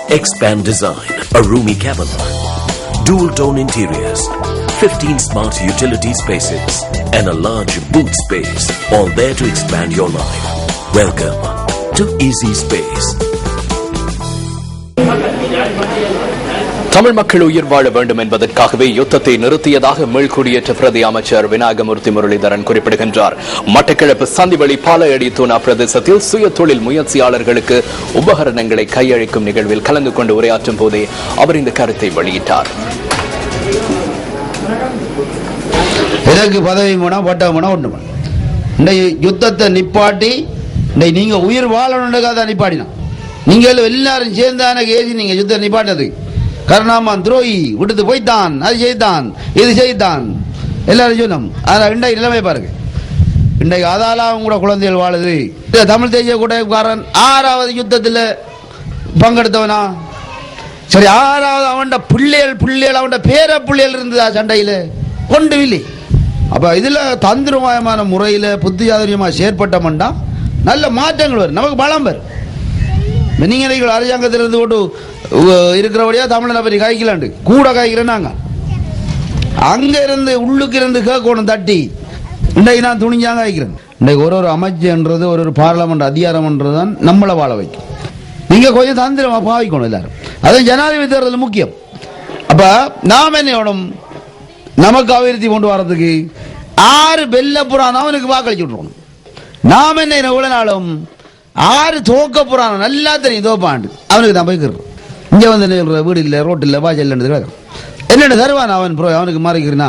Expand design, a roomy cabin, dual tone interiors, 15 smart utility spaces, and a large boot space, all there to expand your life. Welcome to Easy Space. Tamil மக்கள் உயிர் வாழ வேண்டும் என்பதற்காகவே யுத்தத்தை நிறுத்தியதாக மீள்குடியேற்ற பிரதி அமைச்சர் விநாயகமூர்த்தி முரளிதரன் குறிப்பிடுகின்றார். மட்டக்களப்பு சந்திவெளி பாலையடி தூணா பிரதேசத்தில் சுய தொழில் முயற்சியாளர்களுக்கு உபகரணங்களை கையளிக்கும் நிகழ்வில் கலந்து கொண்டு உரையாற்றும் போதே அவர் இந்த கருத்தை வெளியிட்டார். எனக்கு பதவி ஒன்று இந்த யுத்தத்தை நிப்பாட்டி நீங்க உயிர் வாழணுன்றதுக்காக நிப்பாட்டினா நீங்க எல்லாரும் சேர்ந்தான கேசி நீங்க யுத்தத்தை நிப்பாட்டது கருணாமான் துரோகி விடுத்து போய்த்தான், அது செய்தான், இது செய்தான் எல்லாரும் சொன்னோம். அதில் இன்றைக்கு நிலைமை பாருங்க. இன்றைக்கு அதாலாம் கூட குழந்தைகள் வாழுது. தமிழ் தேசிய கூட்டமைப்புக்காரன் 6வது யுத்தத்தில் பங்கெடுத்தவனா? சரி, 6வது அவன் பிள்ளைகள் அவன் பேர பிள்ளைகள் இருந்ததா சண்டையில்? கொண்டு இல்லை. அப்போ இதில் தந்திரமயமான முறையில் புத்தியாதரியமாக செயற்பட்டோம்னா நல்ல மாற்றங்கள் வரும், நமக்கு பலம் வரும். நீங்கள் அரசாங்கத்திலிருந்து கொண்டு இருக்கிறபடியா தமிழனை பற்றி காய்க்கலாண்டு கூட காய்க்கிறேன்னாங்க அங்க இருந்து உள்ளுக்கு இருந்து கேட்கணும் தட்டி. இன்றைக்கு நான் துணிஞ்சாங்க காய்க்கிறேன். இன்றைக்கு ஒரு அமைச்சர்ன்றது ஒரு பார்லமெண்ட் அதிகாரம்ன்றது தான் நம்மளை வாழ வைக்கும். நீங்க கொஞ்சம் தந்திரமா பாவிக்கணும் எல்லாரும். அது ஜனாதிபதி தேர்தல் முக்கியம். அப்ப நாம் என்ன வேணும்? நமக்கு அபிவிருத்தி கொண்டு வர்றதுக்கு 6 வெள்ளப்புறான் அவனுக்கு வாக்களிச்சு விட்டுருக்கணும். நாம் என்ன இவ்வளவு நாளும் 6 தோக்க புறான் நல்லா தெரியும் தோப்பாண்டு அவனுக்கு தான் போய்க்கிறோம். இங்கே வந்து வீடு இல்லை, ரோட்டு இல்லை, வாசல் இல்லைன்னு என்னென்ன தருவான் அவன் அவனுக்கு மாறிக்கிறா.